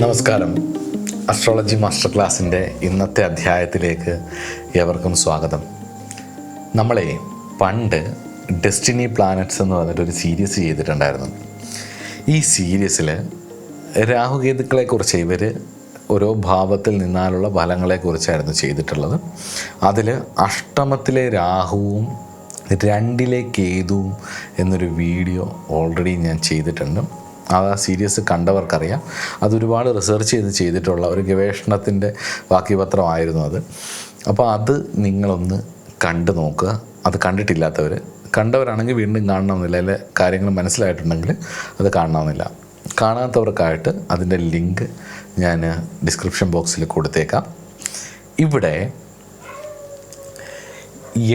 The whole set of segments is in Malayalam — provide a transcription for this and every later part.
നമസ്കാരം. അസ്ട്രോളജി മാസ്റ്റർ ക്ലാസ്സിൻ്റെ ഇന്നത്തെ അധ്യായത്തിലേക്ക് ഏവർക്കും സ്വാഗതം. നമ്മളെ പണ്ട് ഡെസ്റ്റിനി പ്ലാനറ്റ്സ് എന്ന് പറഞ്ഞിട്ടൊരു സീരീസ് ചെയ്തിട്ടുണ്ടായിരുന്നു. ഈ സീരീസിൽ രാഹുകേതുക്കളെക്കുറിച്ച് ഇവർ ഓരോ ഭാവത്തിൽ നിന്നാലുള്ള ഫലങ്ങളെക്കുറിച്ചായിരുന്നു ചെയ്തിട്ടുള്ളത്. അതിൽ അഷ്ടമത്തിലെ രാഹുവും 2-ലെ കേതുവും എന്നൊരു വീഡിയോ ഓൾറെഡി ഞാൻ ചെയ്തിട്ടുണ്ട്. ആ സീരീസ് കണ്ടവർക്കറിയാം. അതൊരുപാട് റിസർച്ച് ചെയ്തിട്ടുള്ള ഒരു ഗവേഷണത്തിൻ്റെ ബാക്കിപത്രമായിരുന്നു അത്. അപ്പോൾ അത് നിങ്ങളൊന്ന് കണ്ടു നോക്കുക. അത് കണ്ടവരാണെങ്കിൽ വീണ്ടും കാണണമെന്നില്ല, അതിലെ കാര്യങ്ങൾ മനസ്സിലായിട്ടുണ്ടെങ്കിൽ അത് കാണണമെന്നില്ല. കാണാത്തവർക്കായിട്ട് അതിൻ്റെ ലിങ്ക് ഞാൻ ഡിസ്ക്രിപ്ഷൻ ബോക്സിൽ കൊടുത്തേക്കാം. ഇവിടെ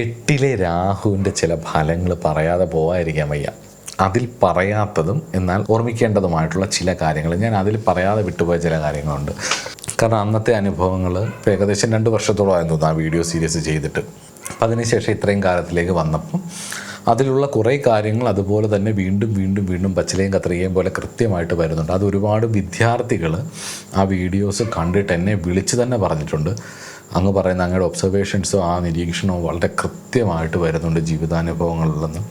8-ലെ രാഹുവിൻ്റെ ചില ഫലങ്ങൾ പറയാതെ പോകാതിരിക്കാൻ വയ്യ. അതിൽ പറയാത്തതും എന്നാൽ ഓർമ്മിക്കേണ്ടതുമായിട്ടുള്ള ചില കാര്യങ്ങൾ, ഞാൻ അതിൽ പറയാതെ വിട്ടുപോയ ചില കാര്യങ്ങളുണ്ട്. കാരണം അന്നത്തെ അനുഭവങ്ങൾ ഇപ്പോൾ ഏകദേശം 2 വർഷത്തോളമായിരുന്നു ആ വീഡിയോ സീരീസ് ചെയ്തിട്ട്. അപ്പം അതിനുശേഷം ഇത്രയും കാലത്തിലേക്ക് വന്നപ്പം അതിലുള്ള കുറേ കാര്യങ്ങൾ അതുപോലെ തന്നെ വീണ്ടും പച്ചിലയും കത്രികയും പോലെ കൃത്യമായിട്ട് വരുന്നുണ്ട്. അത് ഒരുപാട് വിദ്യാർത്ഥികൾ ആ വീഡിയോസ് കണ്ടിട്ട് എന്നെ വിളിച്ച് തന്നെ പറഞ്ഞിട്ടുണ്ട്. അങ്ങ് പറയുന്ന അങ്ങയുടെ ഒബ്സർവേഷൻസോ ആ നിരീക്ഷണവും വളരെ കൃത്യമായിട്ട് വരുന്നുണ്ട് ജീവിതാനുഭവങ്ങളിൽ നിന്ന്.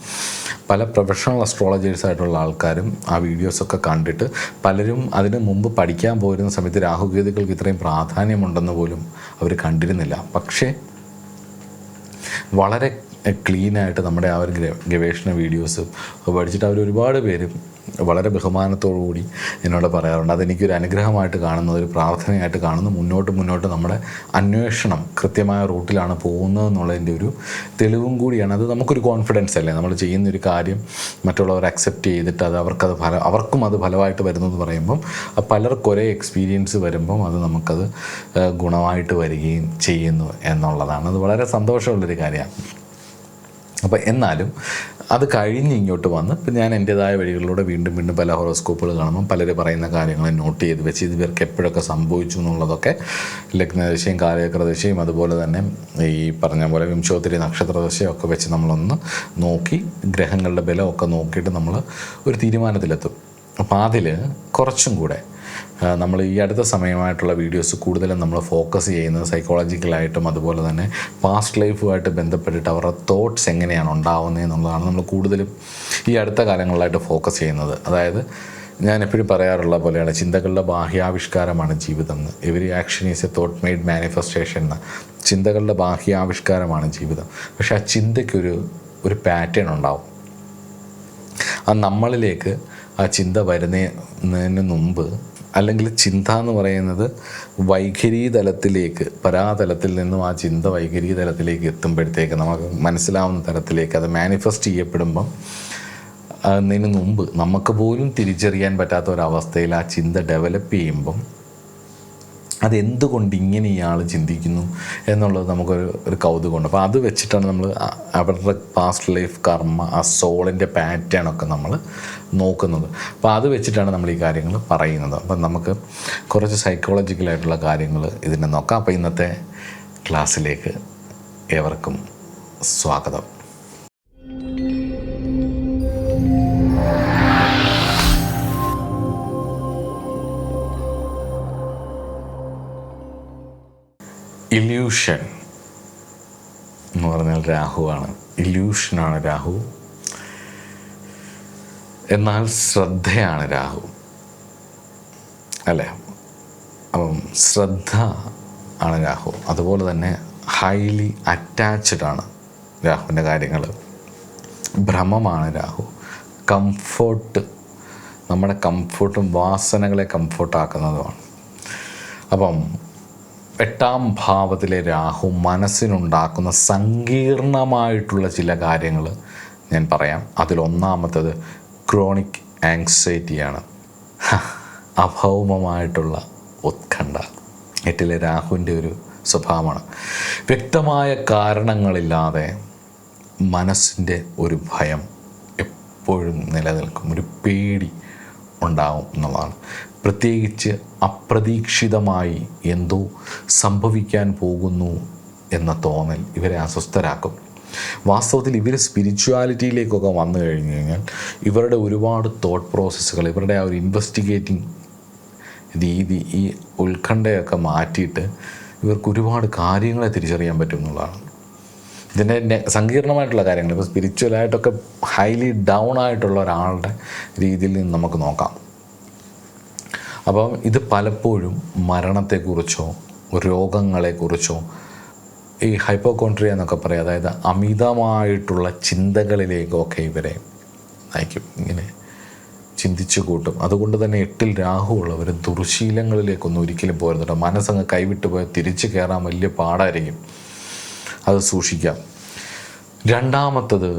പല പ്രൊഫഷണൽ അസ്ട്രോളജേഴ്സായിട്ടുള്ള ആൾക്കാരും ആ വീഡിയോസൊക്കെ കണ്ടിട്ട് പലരും അതിന് മുമ്പ് പഠിക്കാൻ പോയിരുന്ന സമയത്ത് രാഹുകേതുക്കൾക്ക് ഇത്രയും പ്രാധാന്യമുണ്ടെന്ന് പോലും അവർ കണ്ടിരുന്നില്ല. പക്ഷേ വളരെ ക്ലീനായിട്ട് നമ്മുടെ ആ ഒരു ഗവേഷണ വീഡിയോസ് പഠിച്ചിട്ട് അവർ ഒരുപാട് പേര് വളരെ ബഹുമാനത്തോടു കൂടി എന്നോട് പറയാറുണ്ട്. അതെനിക്കൊരു അനുഗ്രഹമായിട്ട് കാണുന്നത്, ഒരു പ്രാർത്ഥനയായിട്ട് കാണുന്നു. മുന്നോട്ട് നമ്മുടെ അന്വേഷണം കൃത്യമായ റൂട്ടിലാണ് പോകുന്നതെന്നുള്ളതിൻ്റെ ഒരു തെളിവും കൂടിയാണ്. അത് നമുക്കൊരു കോൺഫിഡൻസ് അല്ലേ, നമ്മൾ ചെയ്യുന്നൊരു കാര്യം മറ്റുള്ളവർ അക്സെപ്റ്റ് ചെയ്തിട്ട് അത് അവർക്കും അത് ഫലമായിട്ട് വരുന്നത് പറയുമ്പം പലർക്കും ഒരേ എക്സ്പീരിയൻസ് വരുമ്പം അത് നമുക്കത് ഗുണമായിട്ട് വരികയും ചെയ്യുന്നു എന്നുള്ളതാണ്. അത് വളരെ സന്തോഷമുള്ളൊരു കാര്യമാണ്. അപ്പോൾ എന്നാലും അത് കഴിഞ്ഞ് ഇങ്ങോട്ട് വന്ന് ഇപ്പം ഞാൻ എൻ്റേതായ വഴികളിലൂടെ വീണ്ടും പല ഹോറോസ്കോപ്പുകൾ കാണുമ്പം പലർ പറയുന്ന കാര്യങ്ങൾ നോട്ട് ചെയ്ത് വെച്ച് ഇവർക്ക് എപ്പോഴൊക്കെ സംഭവിച്ചു എന്നുള്ളതൊക്കെ ലഗ്നദശയും കാലചക്രദശയും അതുപോലെ തന്നെ ഈ പറഞ്ഞ പോലെ വിംശോത്തരി നക്ഷത്രദശയും ഒക്കെ വെച്ച് നമ്മളൊന്ന് നോക്കി ഗ്രഹങ്ങളുടെ ബലമൊക്കെ നോക്കിയിട്ട് നമ്മൾ ഒരു തീരുമാനത്തിലെത്തും. അപ്പോൾ അതിൽ കുറച്ചും കൂടെ നമ്മൾ ഈ അടുത്ത സമയമായിട്ടുള്ള വീഡിയോസ് കൂടുതലും നമ്മൾ ഫോക്കസ് ചെയ്യുന്നത് സൈക്കോളജിക്കലായിട്ടും അതുപോലെ തന്നെ പാസ്റ്റ് ലൈഫുമായിട്ട് ബന്ധപ്പെട്ടിട്ട് അവരുടെ തോട്ട്സ് എങ്ങനെയാണ് ഉണ്ടാവുന്നത് എന്നുള്ളതാണ് നമ്മൾ കൂടുതലും ഈ അടുത്ത കാലങ്ങളിലായിട്ട് ഫോക്കസ് ചെയ്യുന്നത്. അതായത് ഞാൻ എപ്പോഴും പറയാറുള്ള പോലെയാണ്, ചിന്തകളുടെ ബാഹ്യാവിഷ്കാരമാണ് ജീവിതം എന്ന്. Every action is A thought made manifestation എന്ന്. ചിന്തകളുടെ ബാഹ്യാവിഷ്കാരമാണ് ജീവിതം. പക്ഷെ ആ ചിന്തയ്ക്കൊരു പാറ്റേൺ ഉണ്ടാവും. അത് നമ്മളിലേക്ക് ആ ചിന്ത വരുന്നതിന് മുമ്പ്, അല്ലെങ്കിൽ ചിന്ത എന്ന് പറയുന്നത് വൈഖരീതലത്തിലേക്ക്, പരാതലത്തിൽ നിന്നും ആ ചിന്ത വൈഖരീതലത്തിലേക്ക് എത്തുമ്പോഴത്തേക്ക് നമുക്ക് മനസ്സിലാവുന്ന തരത്തിലേക്ക് അത് മാനിഫെസ്റ്റ് ചെയ്യപ്പെടുമ്പം അതിന് മുമ്പ് നമുക്ക് പോലും തിരിച്ചറിയാൻ പറ്റാത്ത ഒരവസ്ഥയിൽ ആ ചിന്ത ഡെവലപ്പ് ചെയ്യുമ്പം അതെന്തുകൊണ്ട് ഇങ്ങനെ ഇയാൾ ചിന്തിക്കുന്നു എന്നുള്ളത് നമുക്കൊരു കൗതുകമുണ്ട്. അപ്പോൾ അത് വെച്ചിട്ടാണ് നമ്മൾ അവരുടെ പാസ്റ്റ് ലൈഫ് കർമ്മ, ആ സോളിൻ്റെ പാറ്റേണൊക്കെ നമ്മൾ നോക്കുന്നത്. അപ്പോൾ അത് വെച്ചിട്ടാണ് നമ്മൾ ഈ കാര്യങ്ങൾ പറയുന്നത്. അപ്പം നമുക്ക് കുറച്ച് സൈക്കോളജിക്കലായിട്ടുള്ള കാര്യങ്ങൾ ഇതിനെ നോക്കാം. അപ്പോൾ ഇന്നത്തെ ക്ലാസ്സിലേക്ക് ഏവർക്കും സ്വാഗതം. ഇല്യൂഷൻ എന്ന് പറഞ്ഞാൽ രാഹുവാണ്. ഇല്യൂഷനാണ് രാഹു. എന്നാൽ ശ്രദ്ധയാണ് രാഹു, അല്ലേ? അപ്പം ശ്രദ്ധ ആണ് രാഹു. അതുപോലെ തന്നെ ഹൈലി അറ്റാച്ച്ഡ് ആണ് രാഹുവിൻ്റെ കാര്യങ്ങൾ. ഭ്രമമാണ് രാഹു. കംഫോർട്ട്, നമ്മുടെ കംഫോർട്ടും വാസനകളെ കംഫോർട്ടാക്കുന്നതുമാണ്. അപ്പം 8-ാം ഭാവത്തിലെ രാഹു മനസ്സിനുണ്ടാക്കുന്ന സങ്കീർണമായിട്ടുള്ള ചില കാര്യങ്ങൾ ഞാൻ പറയാം. അതിലൊന്നാമത്തത് ക്രോണിക് ആങ്സൈറ്റിയാണ്, അഭൗമമായിട്ടുള്ള ഉത്കണ്ഠ. 8-ലെ രാഹുവിൻ്റെ ഒരു സ്വഭാവമാണ്. വ്യക്തമായ കാരണങ്ങളില്ലാതെ മനസ്സിൻ്റെ ഒരു ഭയം എപ്പോഴും നിലനിൽക്കും, ഒരു പേടി ഉണ്ടാവും എന്നുള്ളതാണ്. പ്രത്യേകിച്ച് അപ്രതീക്ഷിതമായി എന്തോ സംഭവിക്കാൻ പോകുന്നു എന്ന തോന്നൽ ഇവരെ അസ്വസ്ഥരാക്കും. വാസ്തവത്തിൽ ഇവർ സ്പിരിച്വാലിറ്റിയിലേക്കൊക്കെ വന്നു കഴിഞ്ഞ് കഴിഞ്ഞാൽ ഇവരുടെ ഒരുപാട് തോട്ട് പ്രോസസ്സുകൾ, ഇവരുടെ ആ ഒരു ഇൻവെസ്റ്റിഗേറ്റിംഗ് രീതി, ഈ ഉത്കണ്ഠയൊക്കെ മാറ്റിയിട്ട് ഇവർക്ക് ഒരുപാട് കാര്യങ്ങളെ തിരിച്ചറിയാൻ പറ്റും എന്നുള്ളതാണ്. ഇതിൻ്റെ സങ്കീർണമായിട്ടുള്ള കാര്യങ്ങൾ, ഇപ്പോൾ സ്പിരിച്വലായിട്ടൊക്കെ ഹൈലി ഡൗൺ ആയിട്ടുള്ള ഒരാളുടെ രീതിയിൽ നിന്ന് നമുക്ക് നോക്കാം. അപ്പം ഇത് പലപ്പോഴും മരണത്തെക്കുറിച്ചോ രോഗങ്ങളെക്കുറിച്ചോ ഈ ഹൈപ്പോകോൺട്രിയ എന്നൊക്കെ പറയും, അതായത് അമിതമായിട്ടുള്ള ചിന്തകളിലേക്കൊക്കെ ഇവരെ നയിക്കും. ഇങ്ങനെ ചിന്തിച്ചു കൂട്ടും. അതുകൊണ്ട് തന്നെ 8-ൽ രാഹു ഉള്ളവർ ദുർശീലങ്ങളിലേക്കൊന്നും ഒരിക്കലും പോരുന്നുണ്ട്. മനസ്സങ്ങ് കൈവിട്ട് പോയാൽ തിരിച്ചു കയറാൻ വലിയ പാടായിരിക്കും. അത് സൂക്ഷിക്കാം. രണ്ടാമത്തത്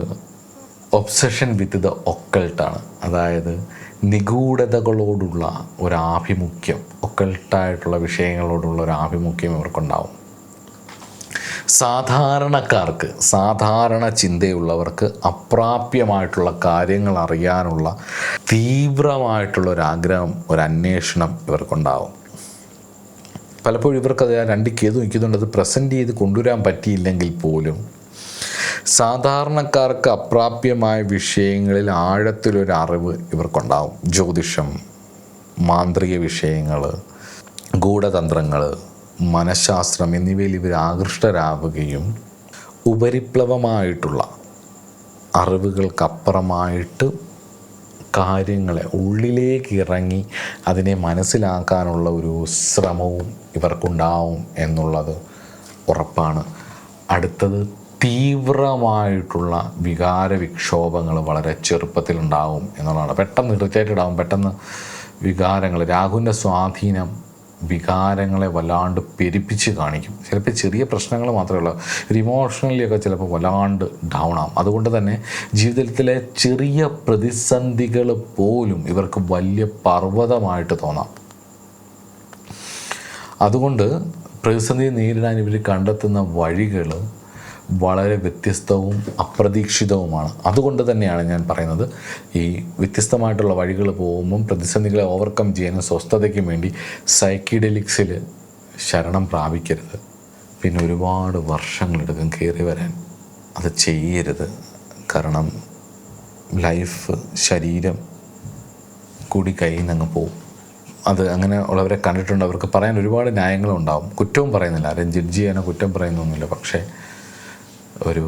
ഒബ്സഷൻ വിത്ത് ദ ഒക്കൾട്ടാണ്. അതായത് നിഗൂഢതകളോടുള്ള ഒരാഭിമുഖ്യം, ഒക്കൾട്ടായിട്ടുള്ള വിഷയങ്ങളോടുള്ള ഒരു ആഭിമുഖ്യം ഇവർക്കുണ്ടാവും. സാധാരണക്കാർക്ക്, സാധാരണ ചിന്തയുള്ളവർക്ക് അപ്രാപ്യമായിട്ടുള്ള കാര്യങ്ങൾ അറിയാനുള്ള തീവ്രമായിട്ടുള്ള ഒരാഗ്രഹം, ഒരന്വേഷണം ഇവർക്കുണ്ടാവും. പലപ്പോഴും ഇവർക്കത് രണ്ടിക്കേത് നിൽക്കുന്നുണ്ട്. അത് പ്രസൻറ്റ് ചെയ്ത് കൊണ്ടുവരാൻ പറ്റിയില്ലെങ്കിൽ പോലും സാധാരണക്കാർക്ക് അപ്രാപ്യമായ വിഷയങ്ങളിൽ ആഴത്തിലൊരു അറിവ് ഇവർക്കുണ്ടാവും. ജ്യോതിഷം, മാന്ത്രിക വിഷയങ്ങൾ, ഗൂഢതന്ത്രങ്ങൾ, മനഃശാസ്ത്രം എന്നിവയിൽ ഇവർ ആകൃഷ്ടരാവുകയും ഉപരിപ്ലവമായിട്ടുള്ള അറിവുകൾക്കപ്പുറമായിട്ട് കാര്യങ്ങളെ ഉള്ളിലേക്ക് ഇറങ്ങി അതിനെ മനസ്സിലാക്കാനുള്ള ഒരു ശ്രമവും ഇവർക്കുണ്ടാവും എന്നുള്ളത് ഉറപ്പാണ്. അടുത്തത് തീവ്രമായിട്ടുള്ള വികാര വിക്ഷോഭങ്ങൾ വളരെ ചെറുപ്പത്തിലുണ്ടാവും എന്നുള്ളതാണ്. പെട്ടെന്ന് ഇറിറ്റേറ്റഡ് ആവും, പെട്ടെന്ന് വികാരങ്ങൾ, രാഹുവിൻ്റെ സ്വാധീനം വികാരങ്ങളെ വല്ലാണ്ട് പെരുപ്പിച്ച് കാണിക്കും. ചിലപ്പോൾ ചെറിയ പ്രശ്നങ്ങൾ മാത്രമേ ഉള്ളൂ, ഒരു ഇമോഷണലിയൊക്കെ ചിലപ്പോൾ വല്ലാണ്ട് ഡൗൺ ആവും. അതുകൊണ്ട് തന്നെ ജീവിതത്തിലെ ചെറിയ പ്രതിസന്ധികൾ പോലും ഇവർക്ക് വലിയ പർവ്വതമായിട്ട് തോന്നാം. അതുകൊണ്ട് പ്രതിസന്ധിയെ നേരിടാൻ ഇവർ കണ്ടെത്തുന്ന വഴികൾ വളരെ വ്യത്യസ്തവും അപ്രതീക്ഷിതവുമാണ്. അതുകൊണ്ട് തന്നെയാണ് ഞാൻ പറയുന്നത്, ഈ വ്യത്യസ്തമായിട്ടുള്ള വഴികൾ പോകുമ്പം പ്രതിസന്ധികളെ ഓവർകം ചെയ്യാനും സ്വസ്ഥതയ്ക്കും വേണ്ടി സൈക്കിഡെലിക്സിൽ ശരണം പ്രാപിക്കരുത്. പിന്നെ ഒരുപാട് വർഷങ്ങളെടുക്കും കയറി വരാൻ. അത് ചെയ്യരുത്. കാരണം ലൈഫ്, ശരീരം കൂടി കയ്യിൽ നിന്ന് അങ്ങ് പോകും. അത് അങ്ങനെ ഉള്ളവരെ കണ്ടിട്ടുണ്ട്. അവർക്ക് പറയാൻ ഒരുപാട് ന്യായങ്ങളുണ്ടാവും. കുറ്റവും പറയുന്നില്ല, ആരെയും ജഡ്ജ് ചെയ്യാനോ കുറ്റം പറയുന്നൊന്നുമില്ല. പക്ഷേ ഒരു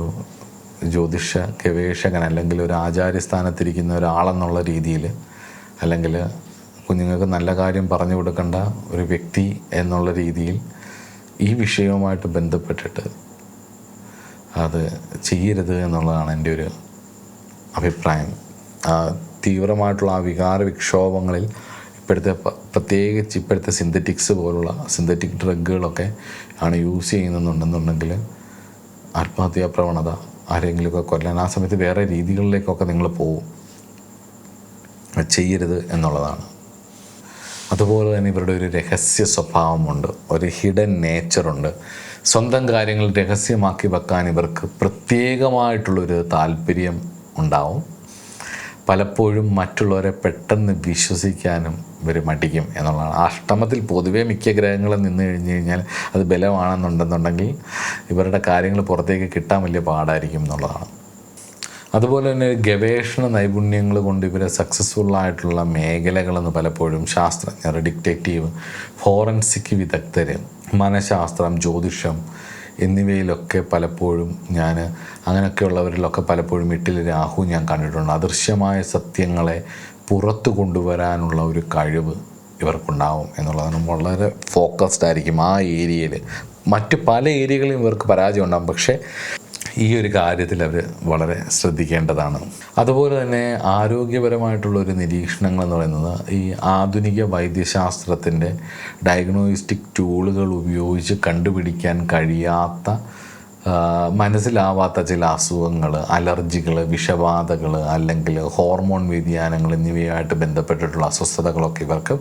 ജ്യോതിഷ ഗവേഷകൻ അല്ലെങ്കിൽ ഒരു ആചാര്യസ്ഥാനത്തിരിക്കുന്ന ഒരാളെന്നുള്ള രീതിയിൽ, അല്ലെങ്കിൽ കുഞ്ഞുങ്ങൾക്ക് നല്ല കാര്യം പറഞ്ഞു കൊടുക്കേണ്ട ഒരു വ്യക്തി എന്നുള്ള രീതിയിൽ ഈ വിഷയവുമായിട്ട് ബന്ധപ്പെട്ടിട്ട് അത് ചെയ്യരുത് എന്നുള്ളതാണ് എൻ്റെ ഒരു അഭിപ്രായം. തീവ്രമായിട്ടുള്ള ആ വികാര വിക്ഷോഭങ്ങളിൽ പ്രത്യേകിച്ച് ഇപ്പോഴത്തെ സിന്തറ്റിക്സ് പോലുള്ള സിന്തറ്റിക് ഡ്രഗുകളൊക്കെ ആണ് യൂസ് ചെയ്യുന്നുണ്ടെന്നുണ്ടെങ്കിൽ ആത്മഹത്യാ പ്രവണത, ആരെങ്കിലുമൊക്കെ കൊല്ലാൻ, ആ സമയത്ത് വേറെ രീതികളിലേക്കൊക്കെ നിങ്ങൾ പോവും. ചെയ്യരുത് എന്നുള്ളതാണ്. അതുപോലെ തന്നെ ഇവരുടെ ഒരു രഹസ്യ സ്വഭാവമുണ്ട്, ഒരു ഹിഡൻ നേച്ചറുണ്ട്. സ്വന്തം കാര്യങ്ങൾ രഹസ്യമാക്കി വെക്കാൻ ഇവർക്ക് പ്രത്യേകമായിട്ടുള്ളൊരു താല്പര്യം ഉണ്ടാവും. പലപ്പോഴും മറ്റുള്ളവരെ പെട്ടെന്ന് വിശ്വസിക്കാനും ഇവർ മടിക്കും എന്നുള്ളതാണ്. അഷ്ടമത്തിൽ പൊതുവേ മിക്ക ഗ്രഹങ്ങളും നിന്ന് കഴിഞ്ഞ് കഴിഞ്ഞാൽ അത് ബലമാണെന്നുണ്ടെന്നുണ്ടെങ്കിൽ ഇവരുടെ കാര്യങ്ങൾ പുറത്തേക്ക് കിട്ടാൻ വലിയ പാടായിരിക്കും എന്നുള്ളതാണ്. അതുപോലെ തന്നെ ഗവേഷണ നൈപുണ്യങ്ങൾ കൊണ്ട് ഇവരെ സക്സസ്ഫുള്ളായിട്ടുള്ള മേഖലകളെന്ന് പലപ്പോഴും ശാസ്ത്രജ്ഞർ, ഡിറ്റക്റ്റീവ്, ഫോറൻസിക് വിദഗ്ധർ, മനഃശാസ്ത്രം, ജ്യോതിഷം എന്നിവയിലൊക്കെ പലപ്പോഴും ഞാൻ അങ്ങനെയൊക്കെയുള്ളവരിലൊക്കെ പലപ്പോഴും 8-ൽ രാഹു ഞാൻ കണ്ടിട്ടുണ്ട്. അദൃശ്യമായ സത്യങ്ങളെ പുറത്തു കൊണ്ടുവരാനുള്ള ഒരു കഴിവ് ഇവർക്കുണ്ടാവും എന്നുള്ളതാണ്. വളരെ ഫോക്കസ്ഡ് ആയിരിക്കും ആ ഏരിയയിൽ. മറ്റ് പല ഏരിയകളിലും ഇവർക്ക് പരാജയം ഉണ്ടാകും, പക്ഷേ ഈ ഒരു കാര്യത്തിൽ അവർ വളരെ ശ്രദ്ധിക്കേണ്ടതാണ്. അതുപോലെ തന്നെ ആരോഗ്യപരമായിട്ടുള്ളൊരു നിരീക്ഷണങ്ങൾ എന്ന് പറയുന്നത് ഈ ആധുനിക വൈദ്യശാസ്ത്രത്തിൻ്റെ ഡയഗ്നോസ്റ്റിക് ടൂളുകൾ ഉപയോഗിച്ച് കണ്ടുപിടിക്കാൻ കഴിയാത്ത, മനസ്സിലാവാത്ത ചില അസുഖങ്ങൾ, അലർജികൾ, വിഷബാധകൾ, അല്ലെങ്കിൽ ഹോർമോൺ വ്യതിയാനങ്ങൾ എന്നിവയുമായിട്ട് ബന്ധപ്പെട്ടിട്ടുള്ള അസ്വസ്ഥതകളൊക്കെ ഇവർക്ക്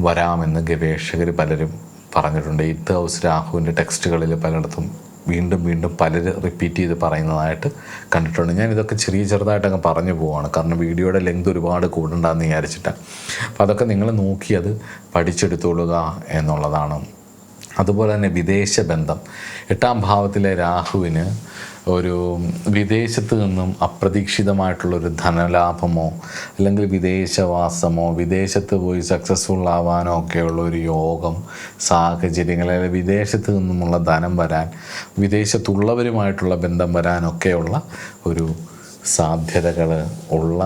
വരാമെന്ന് ഗവേഷകർ പലരും പറഞ്ഞിട്ടുണ്ട്. 8th ഹൗസ് രാഹുവിൻ്റെ ടെക്സ്റ്റുകളിൽ പലയിടത്തും വീണ്ടും വീണ്ടും പലര് റിപ്പീറ്റ് ചെയ്ത് പറയുന്നതായിട്ട് കണ്ടിട്ടുണ്ട്. ഞാൻ ഇതൊക്കെ ചെറുതായിട്ടങ്ങ് പറഞ്ഞു പോവാണ്, കാരണം വീഡിയോയുടെ ലെങ്ത് ഒരുപാട് കൂടണ്ടെന്ന് വിചാരിച്ചിട്ടാണ്. അപ്പോൾ അതൊക്കെ നിങ്ങൾ നോക്കി അത് പഠിച്ചെടുത്തോളുക എന്നുള്ളതാണ്. അതുപോലെ തന്നെ വിദേശ ബന്ധം, 8ാം ഭാവത്തിലെ രാഹുവിന് ഒരു വിദേശത്ത് നിന്നും അപ്രതീക്ഷിതമായിട്ടുള്ളൊരു ധനലാഭമോ അല്ലെങ്കിൽ വിദേശവാസമോ വിദേശത്ത് പോയി സക്സസ്ഫുൾ ആവാനോ ഒക്കെയുള്ള ഒരു യോഗം, സാഹചര്യങ്ങൾ, അല്ലെങ്കിൽ വിദേശത്ത് നിന്നുമുള്ള ധനം വരാൻ, വിദേശത്തുള്ളവരുമായിട്ടുള്ള ബന്ധം വരാനൊക്കെയുള്ള ഒരു സാധ്യതകൾ ഉള്ള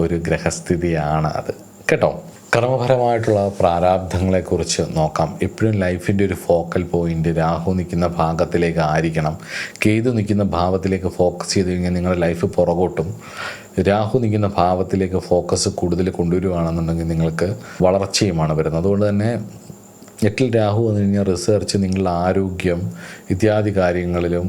ഒരു ഗ്രഹസ്ഥിതിയാണ് അത് കേട്ടോ. കർമ്മപരമായിട്ടുള്ള പ്രാരാബ്ധങ്ങളെക്കുറിച്ച് നോക്കാം. എപ്പോഴും ലൈഫിൻ്റെ ഒരു ഫോക്കൽ പോയിൻ്റ് രാഹു നിൽക്കുന്ന ഭാഗത്തിലേക്ക് ആയിരിക്കണം. കേതു നിൽക്കുന്ന ഭാവത്തിലേക്ക് ഫോക്കസ് ചെയ്ത് കഴിഞ്ഞാൽ നിങ്ങളുടെ ലൈഫ് പുറകോട്ടും. രാഹു നിൽക്കുന്ന ഭാവത്തിലേക്ക് ഫോക്കസ് കൂടുതൽ കൊണ്ടുവരികയാണെന്നുണ്ടെങ്കിൽ നിങ്ങൾക്ക് വളർച്ചയുമാണ് വരുന്നത്. അതുകൊണ്ട് തന്നെ 8-ൽ രാഹു വന്നു കഴിഞ്ഞാൽ റിസർച്ച്, നിങ്ങളുടെ ആരോഗ്യം ഇത്യാദി കാര്യങ്ങളിലും,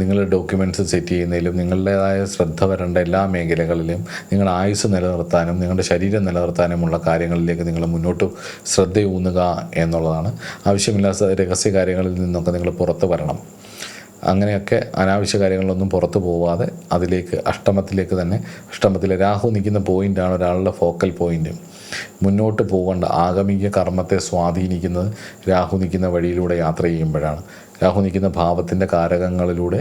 നിങ്ങളുടെ ഡോക്യുമെൻറ്റ്സ് സെറ്റ് ചെയ്യുന്നതിലും, നിങ്ങളുടേതായ ശ്രദ്ധ വരേണ്ട എല്ലാ മേഖലകളിലും, നിങ്ങളുടെ ആയുസ് നിലനിർത്താനും നിങ്ങളുടെ ശരീരം നിലനിർത്താനുമുള്ള കാര്യങ്ങളിലേക്ക് നിങ്ങൾ മുന്നോട്ട് ശ്രദ്ധയൂന്നുക എന്നുള്ളതാണ്. ആവശ്യമില്ലാത്ത രഹസ്യ കാര്യങ്ങളിൽ നിന്നൊക്കെ നിങ്ങൾ പുറത്ത് വരണം. അങ്ങനെയൊക്കെ അനാവശ്യ കാര്യങ്ങളൊന്നും പുറത്തു പോവാതെ അതിലേക്ക് അഷ്ടമത്തിലെ രാഹു നിൽക്കുന്ന പോയിൻ്റാണ് ഒരാളുടെ ഫോക്കൽ പോയിൻ്റ്. മുന്നോട്ട് പോകേണ്ട ആഗമിക കർമ്മത്തെ സ്വാധീനിക്കുന്നത് രാഹു നിൽക്കുന്ന വഴിയിലൂടെ യാത്ര ചെയ്യുമ്പോഴാണ്, രാഹു നിൽക്കുന്ന ഭാവത്തിൻ്റെ കാരകങ്ങളിലൂടെ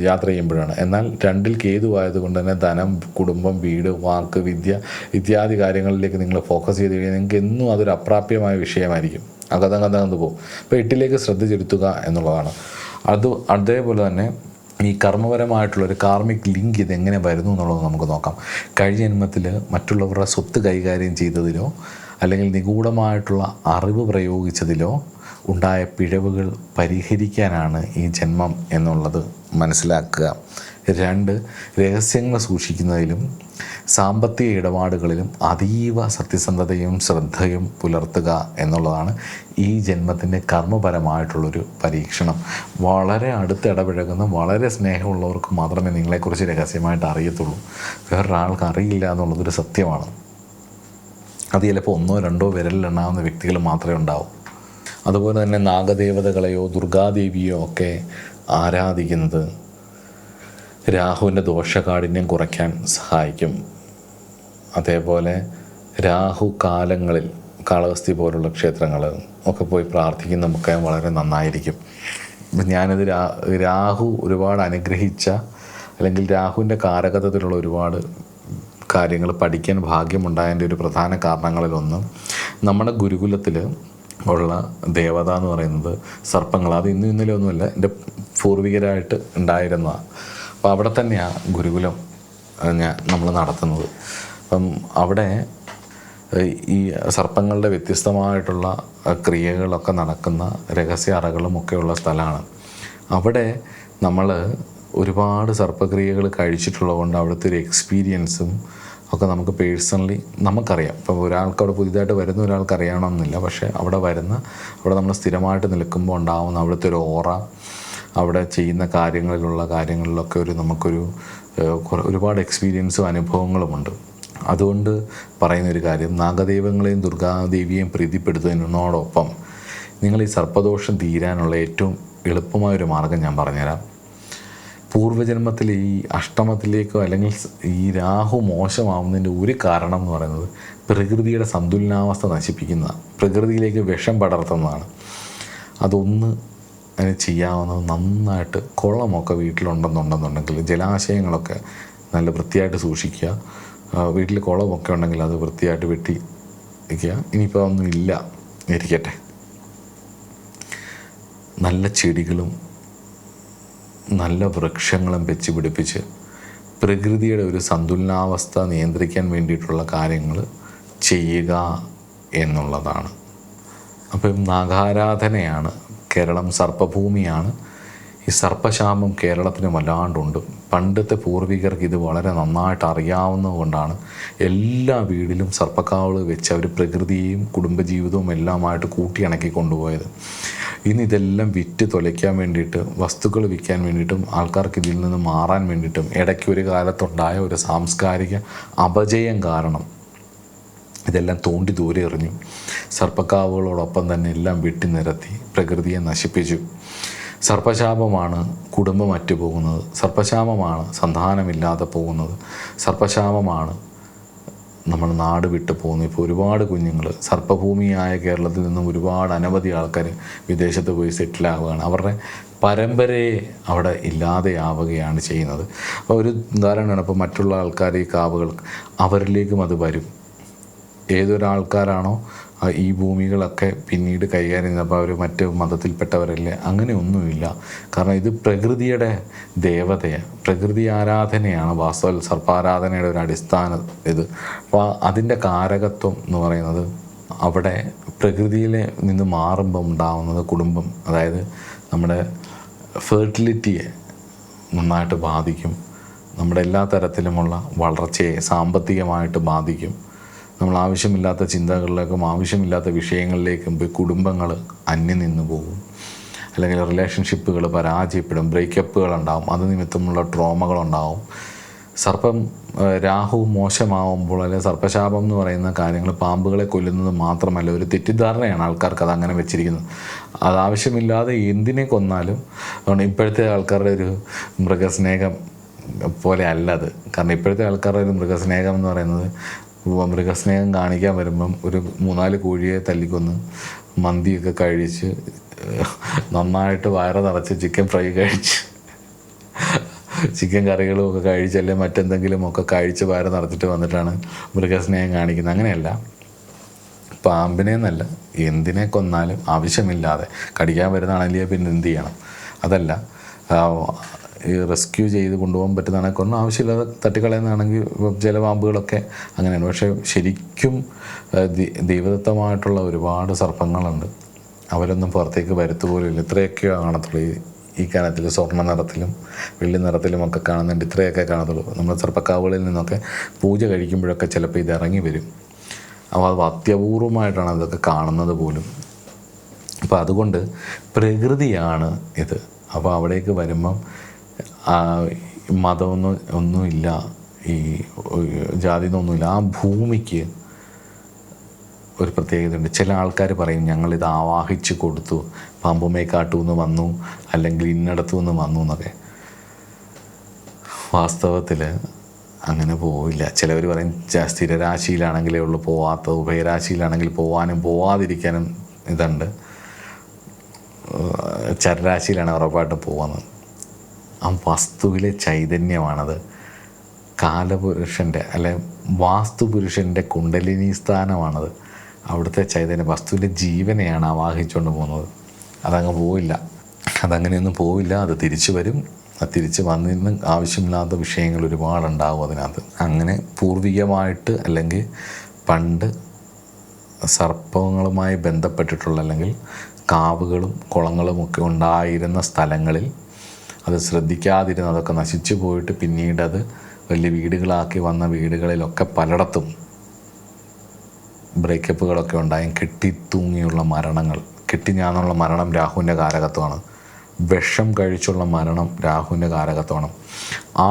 യാത്ര ചെയ്യുമ്പോഴാണ്. എന്നാൽ 2-ൽ കേതു ആയതുകൊണ്ട് തന്നെ ധനം, കുടുംബം, വീട്, വാക്ക്, വിദ്യ ഇത്യാദി കാര്യങ്ങളിലേക്ക് നിങ്ങൾ ഫോക്കസ് ചെയ്ത് കഴിഞ്ഞാൽ നിങ്ങൾക്ക് എന്നും അതൊരു അപ്രാപ്യമായ വിഷയമായിരിക്കും. അകതകതകന്ന് പോകും. അപ്പോൾ 8-ലേക്ക് ശ്രദ്ധ ചെലുത്തുക എന്നുള്ളതാണ്. അതേപോലെ തന്നെ ഈ കർമ്മപരമായിട്ടുള്ളൊരു കാർമിക് ലിങ്ക് ഇതെങ്ങനെ വരുന്നു എന്നുള്ളത് നമുക്ക് നോക്കാം. കഴിഞ്ഞ ജന്മത്തിൽ മറ്റുള്ളവരുടെ സ്വത്ത് കൈകാര്യം ചെയ്തതിലോ അല്ലെങ്കിൽ നിഗൂഢമായിട്ടുള്ള അറിവ് പ്രയോഗിച്ചതിലോ ഉണ്ടായ പിഴവുകൾ പരിഹരിക്കാനാണ് ഈ ജന്മം എന്നുള്ളത് മനസ്സിലാക്കുക. 2, രഹസ്യങ്ങൾ സൂക്ഷിക്കുന്നതിലും സാമ്പത്തിക ഇടപാടുകളിലും അതീവ സത്യസന്ധതയും ശ്രദ്ധയും പുലർത്തുക എന്നുള്ളതാണ് ഈ ജന്മത്തിൻ്റെ കർമ്മപരമായിട്ടുള്ളൊരു പരീക്ഷണം. വളരെ അടുത്ത് ഇടപഴകുന്ന വളരെ സ്നേഹമുള്ളവർക്ക് മാത്രമേ നിങ്ങളെക്കുറിച്ച് രഹസ്യമായിട്ട് അറിയത്തുള്ളൂ. വേറൊരാൾക്ക് അറിയില്ല എന്നുള്ളതൊരു സത്യമാണ്. അത് ചിലപ്പോൾ 1-2 വിരലിലെണ്ണാവുന്ന വ്യക്തികൾ മാത്രമേ ഉണ്ടാവൂ. അതുപോലെ തന്നെ നാഗദേവതകളെയോ ദുർഗാദേവിയോ ഒക്കെ ആരാധിക്കുന്നത് രാഹുവിൻ്റെ ദോഷകാഠിന്യം കുറയ്ക്കാൻ സഹായിക്കും. അതേപോലെ രാഹു കാലങ്ങളിൽ കാളഹസ്തി പോലുള്ള ക്ഷേത്രങ്ങൾ ഒക്കെ പോയി പ്രാർത്ഥിക്കുന്നതൊക്കെ വളരെ നന്നായിരിക്കും. ഞാനിത് രാഹു ഒരുപാട് അനുഗ്രഹിച്ച അല്ലെങ്കിൽ രാഹുവിൻ്റെ കാരകത്വത്തിലുള്ള ഒരുപാട് കാര്യങ്ങൾ പഠിക്കാൻ ഭാഗ്യമുണ്ടായതിൻ്റെ ഒരു പ്രധാന കാരണങ്ങളിലൊന്ന്, നമ്മുടെ ഗുരുകുലത്തിൽ ഉള്ള ദേവത എന്ന് പറയുന്നത് സർപ്പങ്ങൾ. അത് ഇന്നും ഇന്നലെ ഒന്നുമില്ല, എൻ്റെ പൂർവികരായിട്ട് ഉണ്ടായിരുന്നതാണ്. അപ്പോൾ അവിടെ തന്നെയാണ് ഗുരുകുലം നമ്മൾ നടത്തുന്നത്. അപ്പം അവിടെ ഈ സർപ്പങ്ങളുടെ വ്യത്യസ്തമായിട്ടുള്ള ക്രിയകളൊക്കെ നടക്കുന്ന രഹസ്യ അറകളും ഒക്കെയുള്ള സ്ഥലമാണ്. അവിടെ നമ്മൾ ഒരുപാട് സർപ്പക്രിയകൾ കഴിച്ചിട്ടുള്ളത് കൊണ്ട് അവിടുത്തെ ഒരു എക്സ്പീരിയൻസും ഒക്കെ നമുക്ക് പേഴ്സണലി നമുക്കറിയാം. ഇപ്പോൾ ഒരാൾക്ക് അവിടെ പുതിയതായിട്ട് വരുന്ന ഒരാൾക്ക് അറിയണമെന്നില്ല, പക്ഷേ അവിടെ നമ്മൾ സ്ഥിരമായിട്ട് നിൽക്കുമ്പോൾ ഉണ്ടാകുന്ന അവിടുത്തെ ഒരു ഓറ, അവിടെ ചെയ്യുന്ന കാര്യങ്ങളിലൊക്കെ നമുക്കൊരു ഒരുപാട് എക്സ്പീരിയൻസും അനുഭവങ്ങളുമുണ്ട്. അതുകൊണ്ട് പറയുന്നൊരു കാര്യം, നാഗദൈവങ്ങളെയും ദുർഗാദേവിയെയും പ്രീതിപ്പെടുത്തുന്നതിനോടൊപ്പം നിങ്ങൾ ഈ സർപ്പദോഷം തീരാനുള്ള ഏറ്റവും എളുപ്പമായൊരു മാർഗ്ഗം ഞാൻ പറഞ്ഞുതരാം. പൂർവ്വജന്മത്തിൽ ഈ അഷ്ടമത്തിലേക്കോ അല്ലെങ്കിൽ ഈ രാഹു മോശമാവുന്നതിൻ്റെ ഒരു കാരണം എന്ന് പറയുന്നത് പ്രകൃതിയുടെ സന്തുലനാവസ്ഥ നശിപ്പിക്കുന്നതാണ്, പ്രകൃതിയിലേക്ക് വിഷം പടർത്തുന്നതാണ്. അതൊന്ന് അതിന് ചെയ്യാവുന്നത് നന്നായിട്ട് കുളമൊക്കെ വീട്ടിലുണ്ടെന്നുണ്ടെന്നുണ്ടെങ്കിൽ ജലാശയങ്ങളൊക്കെ നല്ല വൃത്തിയായിട്ട് സൂക്ഷിക്കുക. വീട്ടിൽ കുളമൊക്കെ ഉണ്ടെങ്കിൽ അത് വൃത്തിയായിട്ട് വെട്ടി വയ്ക്കുക. ഇനിയിപ്പോൾ ഒന്നും ഇല്ല ഇരിക്കട്ടെ, നല്ല ചെടികളും നല്ല വൃക്ഷങ്ങളും വെച്ച് പിടിപ്പിച്ച് പ്രകൃതിയുടെ ഒരു സന്തുലനാവസ്ഥ നിയന്ത്രിക്കാൻ വേണ്ടിയിട്ടുള്ള കാര്യങ്ങൾ ചെയ്യുക എന്നുള്ളതാണ്. അപ്പം നാഗാരാധനയാണ്. കേരളം സർപ്പഭൂമിയാണ്. ഈ സർപ്പശാപം കേരളത്തിന് വല്ലാണ്ടുണ്ട്. പണ്ടത്തെ പൂർവികർക്ക് ഇത് വളരെ നന്നായിട്ട് അറിയാവുന്നത് കൊണ്ടാണ് എല്ലാ വീടിലും സർപ്പക്കാവുകൾ വെച്ച് അവർ പ്രകൃതിയെയും കുടുംബജീവിതവും എല്ലാമായിട്ട് കൂട്ടിയിണക്കി കൊണ്ടുപോയത്. ഇന്നിതെല്ലാം വിറ്റ് തൊലയ്ക്കാൻ വേണ്ടിയിട്ട്, വസ്തുക്കൾ വിൽക്കാൻ വേണ്ടിയിട്ടും, ആൾക്കാർക്ക് ഇതിൽ നിന്ന് മാറാൻ വേണ്ടിയിട്ടും ഇടയ്ക്ക് ഒരു കാലത്തുണ്ടായ ഒരു സാംസ്കാരിക അപജയം കാരണം ഇതെല്ലാം തോണ്ടി ദൂരെ എറിഞ്ഞു. സർപ്പക്കാവുകളോടൊപ്പം തന്നെ എല്ലാം വെട്ടി നിരത്തി പ്രകൃതിയെ നശിപ്പിച്ചു. സർപ്പശാപമാണ് കുടുംബം അറ്റുപോകുന്നത്, സർപ്പശാപമാണ് സന്താനമില്ലാതെ പോകുന്നത്, സർപ്പശാപമാണ് നമ്മൾ നാട് വിട്ടു പോകുന്നു. ഇപ്പോൾ ഒരുപാട് കുഞ്ഞുങ്ങൾ സർപ്പഭൂമിയായ കേരളത്തിൽ നിന്നും ഒരുപാട് അനവധി ആൾക്കാർ വിദേശത്ത് പോയി സെറ്റിലാവുകയാണ്. അവരുടെ പരമ്പരയെ അവിടെ ഇല്ലാതെയാവുകയാണ് ചെയ്യുന്നത്. അപ്പോൾ ഒരു ഉദാഹരണമാണ്, ഇപ്പോൾ മറ്റുള്ള ആൾക്കാർ ഈ കാവുകൾ അവരിലേക്കും അത് വരും. ഏതൊരാൾക്കാരാണോ ഈ ഭൂമികളൊക്കെ പിന്നീട് കൈകാര്യം ചെയ്യുന്നപ്പോൾ അവർ മറ്റ് മതത്തിൽപ്പെട്ടവരല്ലേ? അങ്ങനെയൊന്നുമില്ല. കാരണം ഇത് പ്രകൃതിയുടെ ദേവതയാണ്, പ്രകൃതി ആരാധനയാണ് വാസ്തവത്തിൽ സർപ്പാരാധനയുടെ ഒരു അടിസ്ഥാന ഇത്. അപ്പോൾ അതിൻ്റെ കാരകത്വം എന്ന് പറയുന്നത് അവിടെ പ്രകൃതിയിൽ നിന്ന് മാറുമ്പം ഉണ്ടാകുന്നത് കുടുംബം, അതായത് നമ്മുടെ ഫെർട്ടിലിറ്റിയെ നന്നായിട്ട് ബാധിക്കും. നമ്മുടെ എല്ലാ തരത്തിലുമുള്ള വളർച്ചയെ സാമ്പത്തികമായിട്ട് ബാധിക്കും. നമ്മൾ ആവശ്യമില്ലാത്ത ചിന്തകളിലേക്കും ആവശ്യമില്ലാത്ത വിഷയങ്ങളിലേക്കും പോയി കുടുംബങ്ങൾ അന്യം നിന്ന് പോകും. അല്ലെങ്കിൽ റിലേഷൻഷിപ്പുകൾ പരാജയപ്പെടും, ബ്രേക്കപ്പുകളുണ്ടാവും, അത് നിമിത്തമുള്ള ട്രോമകളുണ്ടാവും. രാഹു മോശമാവുമ്പോൾ അല്ലെങ്കിൽ സർപ്പശാപം എന്ന് പറയുന്ന കാര്യങ്ങൾ പാമ്പുകളെ കൊല്ലുന്നത് മാത്രമല്ല, ഒരു തെറ്റിദ്ധാരണയാണ് ആൾക്കാർക്ക് അതങ്ങനെ വെച്ചിരിക്കുന്നത്. അതാവശ്യമില്ലാതെ എന്തിനെ കൊന്നാലും, അതുകൊണ്ട് ഇപ്പോഴത്തെ ആൾക്കാരുടെ ഒരു മൃഗസ്നേഹം പോലെ അല്ലത്. കാരണം ഇപ്പോഴത്തെ ആൾക്കാരുടെ ഒരു മൃഗസ്നേഹം എന്ന് പറയുന്നത്, മൃഗസ്നേഹം കാണിക്കാൻ വരുമ്പം ഒരു 3-4 കോഴിയെ തല്ലിക്കൊന്ന് മന്തിയൊക്കെ കഴിച്ച് നന്നായിട്ട് വയറ് നിറച്ച് ചിക്കൻ ഫ്രൈ കഴിച്ച് ചിക്കൻ കറികളും ഒക്കെ കഴിച്ചല്ലേ മറ്റെന്തെങ്കിലും ഒക്കെ കഴിച്ച് വയറ് നിറച്ചിട്ട് വന്നിട്ടാണ് മൃഗസ്നേഹം കാണിക്കുന്നത്. അങ്ങനെയല്ല. പാമ്പിനെ എന്നല്ല, എന്തിനെ കൊന്നാലും ആവശ്യമില്ലാതെ കടിക്കാൻ വരുന്നതാണെങ്കിൽ പിന്നെ എന്ത് ചെയ്യണം? അതല്ല, ഈ റെസ്ക്യൂ ചെയ്ത് കൊണ്ടുപോകാൻ പറ്റുന്നതാണെങ്കിൽ കൊണ്ടും ആവശ്യമില്ലാതെ തട്ടിക്കളയുന്നതാണെങ്കിൽ ചില പാമ്പുകളൊക്കെ അങ്ങനെയാണ്. പക്ഷേ ശരിക്കും ദൈവദത്തമായിട്ടുള്ള ഒരുപാട് സർപ്പങ്ങളുണ്ട്. അവരൊന്നും പുറത്തേക്ക് വരുത്തുപോലുമില്ല. ഇത്രയൊക്കെ കാണത്തുള്ളൂ. ഈ കാലത്തിൽ സ്വർണ്ണ നിറത്തിലും വെള്ളി നിറത്തിലും ഒക്കെ കാണുന്നുണ്ട്. ഇത്രയൊക്കെ കാണത്തുള്ളൂ. നമ്മൾ സർപ്പക്കാവുകളിൽ നിന്നൊക്കെ പൂജ കഴിക്കുമ്പോഴൊക്കെ ചിലപ്പോൾ ഇത് ഇറങ്ങി വരും. അപ്പോൾ അത് അത്യപൂർവമായിട്ടാണ് അതൊക്കെ കാണുന്നത് പോലും. അപ്പോൾ അതുകൊണ്ട് പ്രകൃതിയാണ് ഇത്. അപ്പോൾ അവിടേക്ക് വരുമ്പം ഒന്നുമില്ല, ഈ ജാതി എന്നൊന്നുമില്ല. ആ ഭൂമിക്ക് ഒരു പ്രത്യേകതയുണ്ട്. ചില ആൾക്കാർ പറയും ഞങ്ങളിത് ആവാഹിച്ച് കൊടുത്തു, പാമ്പുമേക്കാട്ടു നിന്ന് വന്നു, അല്ലെങ്കിൽ ഇന്നടത്തു നിന്ന് വന്നു എന്നൊക്കെ. വാസ്തവത്തിൽ അങ്ങനെ പോവില്ല. ചിലവർ പറയും സ്ഥിരരാശിയിലാണെങ്കിലേ ഉള്ളൂ പോവാത്തത്, ഉഭയരാശിയിലാണെങ്കിൽ പോവാനും പോവാതിരിക്കാനും ഇതുണ്ട്, ചരരാശിയിലാണ് ഉറപ്പായിട്ടും പോകുന്നത്. ആ വസ്തുവിലെ ചൈതന്യമാണത്. കാലപുരുഷൻ്റെ അല്ലെ വാസ്തുപുരുഷൻ്റെ കുണ്ടലിനി സ്ഥാനമാണത്. അവിടുത്തെ ചൈതന്യം വസ്തുവിൻ്റെ ജീവനെയാണ് ആവാഹിച്ചുകൊണ്ട് പോകുന്നത്. അതങ്ങ് പോവില്ല, അതങ്ങനെയൊന്നും പോവില്ല. അത് തിരിച്ചു വരും. അത് തിരിച്ച് വന്നിരുന്ന് ആവശ്യമില്ലാത്ത വിഷയങ്ങൾ ഒരുപാടുണ്ടാകും അതിനകത്ത്. അങ്ങനെ പൂർവികമായിട്ട് അല്ലെങ്കിൽ പണ്ട് സർപ്പങ്ങളുമായി ബന്ധപ്പെട്ടിട്ടുള്ള അല്ലെങ്കിൽ കാവുകളും കുളങ്ങളും ഒക്കെ ഉണ്ടായിരുന്ന സ്ഥലങ്ങളിൽ അത് ശ്രദ്ധിക്കാതിരുന്ന് അതൊക്കെ നശിച്ചു പോയിട്ട് പിന്നീട് അത് വലിയ വീടുകളാക്കി വന്ന വീടുകളിലൊക്കെ പലയിടത്തും ബ്രേക്കപ്പുകളൊക്കെ ഉണ്ടായും. കെട്ടിത്തൂങ്ങിയുള്ള മരണങ്ങൾ, കെട്ടിഞ്ഞാന്നുള്ള മരണം രാഹുവിൻ്റെ കാരകത്വമാണ്. വിഷം കഴിച്ചുള്ള മരണം രാഹുവിൻ്റെ കാരകത്വമാണ്.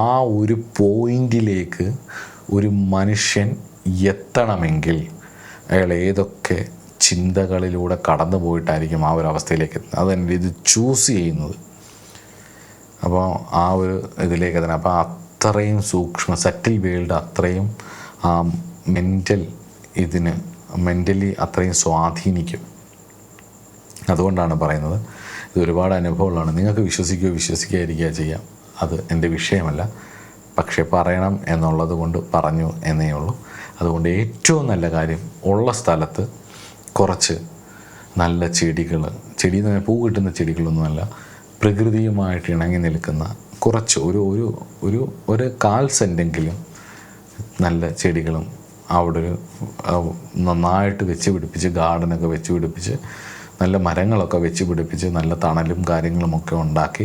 ആ ഒരു പോയിന്റിലേക്ക് ഒരു മനുഷ്യൻ എത്തണമെങ്കിൽ അയാൾ ഏതൊക്കെ ചിന്തകളിലൂടെ കടന്നു പോയിട്ടായിരിക്കും ആ ഒരു അവസ്ഥയിലേക്ക് എത്തുന്നത്. അതെന്നെ ഇത് ചൂസ് ചെയ്യുന്നത്. അപ്പോൾ ആ ഒരു ഇതിലേക്ക് തന്നെ, അപ്പോൾ അത്രയും സൂക്ഷ്മ സറ്റിൽ വേൾഡ് അത്രയും ആ മെൻ്റലി അത്രയും സ്വാധീനിക്കും. അതുകൊണ്ടാണ് പറയുന്നത് ഇത് ഒരുപാട് അനുഭവങ്ങളാണ്. നിങ്ങൾക്ക് വിശ്വസിക്കാതിരിക്കുക ചെയ്യാം, അത് എൻ്റെ വിഷയമല്ല. പക്ഷേ പറയണം എന്നുള്ളത് കൊണ്ട് പറഞ്ഞു എന്നേ ഉള്ളൂ. അതുകൊണ്ട് ഏറ്റവും നല്ല കാര്യം ഉള്ള സ്ഥലത്ത് കുറച്ച് നല്ല ചെടികൾ, ചെടി എന്ന് പറഞ്ഞാൽ പൂ കിട്ടുന്ന ചെടികളൊന്നുമല്ല, പ്രകൃതിയുമായിട്ട് ഇണങ്ങി നിൽക്കുന്ന കുറച്ച് ഒരു 1/4 സെൻറ്റെങ്കിലും നല്ല ചെടികളും അവിടെ നന്നായിട്ട് വെച്ച് പിടിപ്പിച്ച്, ഗാർഡനൊക്കെ വെച്ച് പിടിപ്പിച്ച്, നല്ല മരങ്ങളൊക്കെ വെച്ച് പിടിപ്പിച്ച്, നല്ല തണലും കാര്യങ്ങളുമൊക്കെ ഉണ്ടാക്കി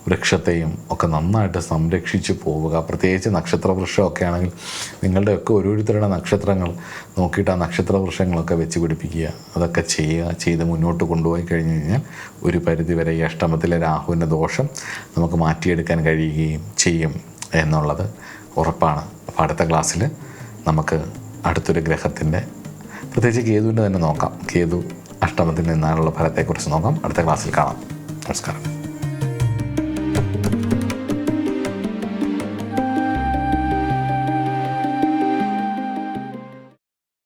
വൃക്ഷത്തെയും ഒക്കെ നന്നായിട്ട് സംരക്ഷിച്ച് പോവുക. പ്രത്യേകിച്ച് നക്ഷത്രവൃക്ഷമൊക്കെ ആണെങ്കിൽ നിങ്ങളുടെയൊക്കെ ഓരോരുത്തരുടെ നക്ഷത്രങ്ങൾ നോക്കിയിട്ട് ആ നക്ഷത്രവൃക്ഷങ്ങളൊക്കെ വെച്ച് പിടിപ്പിക്കുക. അതൊക്കെ ചെയ്ത് മുന്നോട്ട് കൊണ്ടുപോയി കഴിഞ്ഞ് കഴിഞ്ഞാൽ ഒരു പരിധിവരെ ഈ അഷ്ടമത്തിലെ രാഹുവിൻ്റെ ദോഷം നമുക്ക് മാറ്റിയെടുക്കാൻ കഴിയുകയും ചെയ്യും എന്നുള്ളത് ഉറപ്പാണ്. അപ്പോൾ അടുത്ത ക്ലാസ്സിൽ നമുക്ക് അടുത്തൊരു ഗ്രഹത്തിൻ്റെ, പ്രത്യേകിച്ച് കേതുവിൻ്റെ തന്നെ നോക്കാം. കേതു അഷ്ടമത്തിൽ നിന്നാലുള്ള ഫലത്തെക്കുറിച്ച് നോക്കാം. അടുത്ത ക്ലാസ്സിൽ കാണാം. നമസ്കാരം.